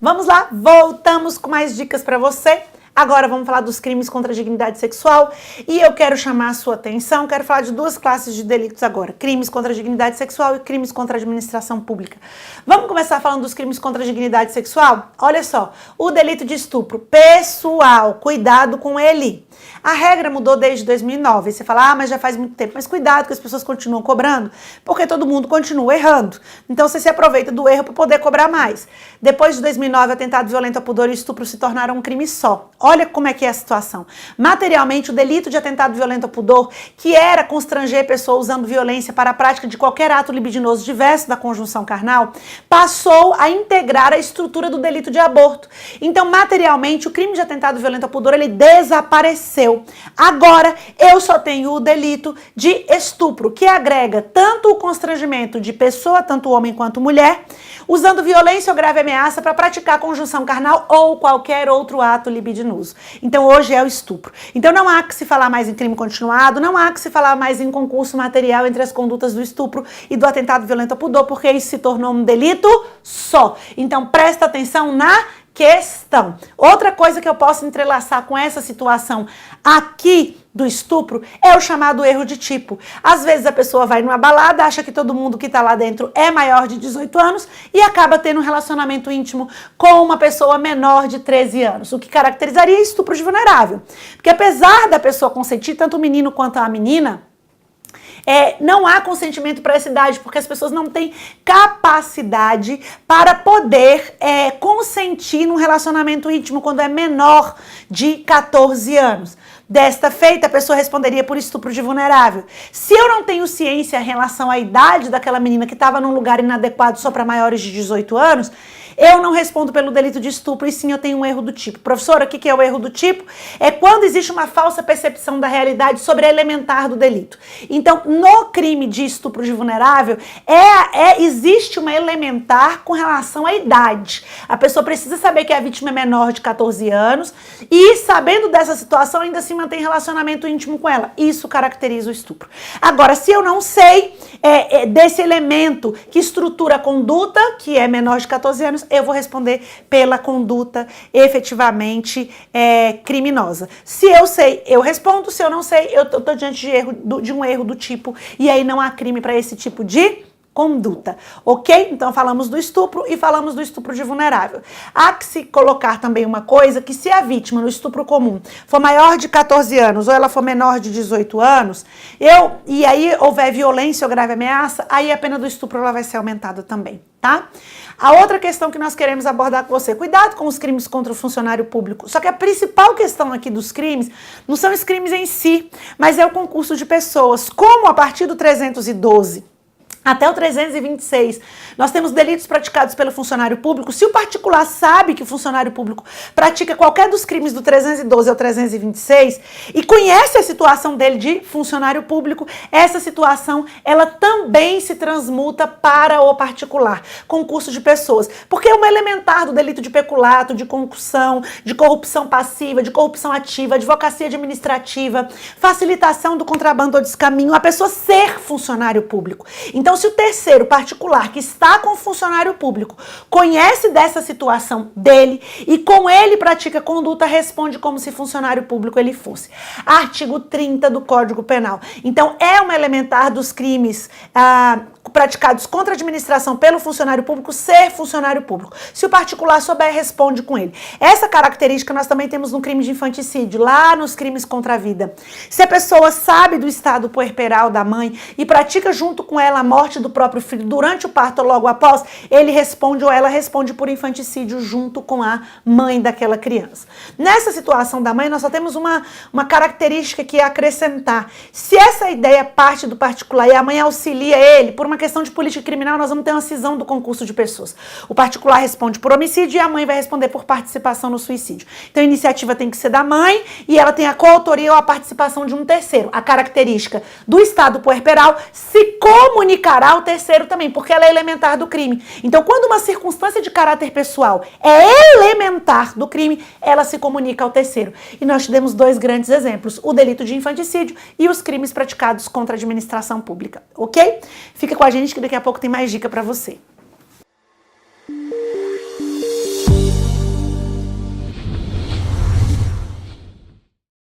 Vamos lá, voltamos com mais dicas para você. Agora vamos falar dos crimes contra a dignidade sexual e eu quero chamar a sua atenção, quero falar de duas classes de delitos agora, crimes contra a dignidade sexual e crimes contra a administração pública. Vamos começar falando dos crimes contra a dignidade sexual? Olha só, o delito de estupro pessoal, cuidado com ele. A regra mudou desde 2009, você fala, mas já faz muito tempo, mas cuidado que as pessoas continuam cobrando, porque todo mundo continua errando. Então você se aproveita do erro para poder cobrar mais. Depois de 2009, atentado violento ao pudor e estupro se tornaram um crime só. Olha como é que é a situação. Materialmente, o delito de atentado violento ao pudor, que era constranger pessoa usando violência para a prática de qualquer ato libidinoso diverso da conjunção carnal, passou a integrar a estrutura do delito de aborto. Então, materialmente, o crime de atentado violento ao pudor, ele desapareceu. Agora, eu só tenho o delito de estupro, que agrega tanto o constrangimento de pessoa, tanto homem quanto mulher, usando violência ou grave ameaça para praticar conjunção carnal ou qualquer outro ato libidinoso. Então hoje é o estupro. Então não há que se falar mais em crime continuado, não há que se falar mais em concurso material entre as condutas do estupro e do atentado violento ao pudor, porque isso se tornou um delito só. Então presta atenção na questão. Outra coisa que eu posso entrelaçar com essa situação aqui do estupro é o chamado erro de tipo. Às vezes a pessoa vai numa balada, acha que todo mundo que tá lá dentro é maior de 18 anos e acaba tendo um relacionamento íntimo com uma pessoa menor de 13 anos, o que caracterizaria estupro de vulnerável. Porque apesar da pessoa consentir, tanto o menino quanto a menina, não há consentimento para essa idade, porque as pessoas não têm capacidade para poder consentir num relacionamento íntimo quando é menor de 14 anos. Desta feita, a pessoa responderia por estupro de vulnerável. Se eu não tenho ciência em relação à idade daquela menina que estava num lugar inadequado só para maiores de 18 anos, eu não respondo pelo delito de estupro, e sim eu tenho um erro do tipo. Professora, o que é o erro do tipo? É quando existe uma falsa percepção da realidade sobre a elementar do delito. Então, no crime de estupro de vulnerável, existe uma elementar com relação à idade. A pessoa precisa saber que a vítima é menor de 14 anos e, sabendo dessa situação, ainda assim mantém relacionamento íntimo com ela. Isso caracteriza o estupro. Agora, se eu não sei desse elemento que estrutura a conduta, que é menor de 14 anos, eu vou responder pela conduta efetivamente criminosa. Se eu sei, eu respondo. Se eu não sei, eu tô diante de um erro do tipo, e aí não há crime para esse tipo de conduta, ok? Então falamos do estupro e falamos do estupro de vulnerável. Há que se colocar também uma coisa, que se a vítima no estupro comum for maior de 14 anos ou ela for menor de 18 anos, e aí houver violência ou grave ameaça, aí a pena do estupro ela vai ser aumentada também, tá? A outra questão que nós queremos abordar com você, cuidado com os crimes contra o funcionário público. Só que a principal questão aqui dos crimes não são os crimes em si, mas é o concurso de pessoas. Como a partir do 312 até o 326, nós temos delitos praticados pelo funcionário público. Se o particular sabe que o funcionário público pratica qualquer dos crimes do 312 ao 326 e conhece a situação dele de funcionário público, essa situação, ela também se transmuta para o particular, concurso de pessoas. Porque é uma elementar do delito de peculato, de concussão, de corrupção passiva, de corrupção ativa, advocacia administrativa, facilitação do contrabando ou descaminho, a pessoa ser funcionário público. Então, se o terceiro particular que está com o funcionário público conhece dessa situação dele e com ele pratica conduta, responde como se funcionário público ele fosse. Artigo 30 do Código Penal. Então, é uma elementar dos crimes praticados contra a administração pelo funcionário público ser funcionário público. Se o particular souber, responde com ele. Essa característica nós também temos no crime de infanticídio, lá nos crimes contra a vida. Se a pessoa sabe do estado puerperal da mãe e pratica junto com ela a morte do próprio filho durante o parto ou logo após, ele responde ou ela responde por infanticídio junto com a mãe daquela criança. Nessa situação da mãe, nós só temos uma característica que é acrescentar. Se essa ideia parte do particular e a mãe auxilia ele, por uma questão de política criminal, nós vamos ter uma cisão do concurso de pessoas. O particular responde por homicídio e a mãe vai responder por participação no suicídio. Então a iniciativa tem que ser da mãe e ela tem a coautoria ou a participação de um terceiro. A característica do estado puerperal se comunicará ao terceiro também, porque ela é elementar do crime. Então quando uma circunstância de caráter pessoal é elementar do crime, ela se comunica ao terceiro. E nós tivemos dois grandes exemplos, o delito de infanticídio e os crimes praticados contra a administração pública, ok? Fica com a gente que daqui a pouco tem mais dica pra você.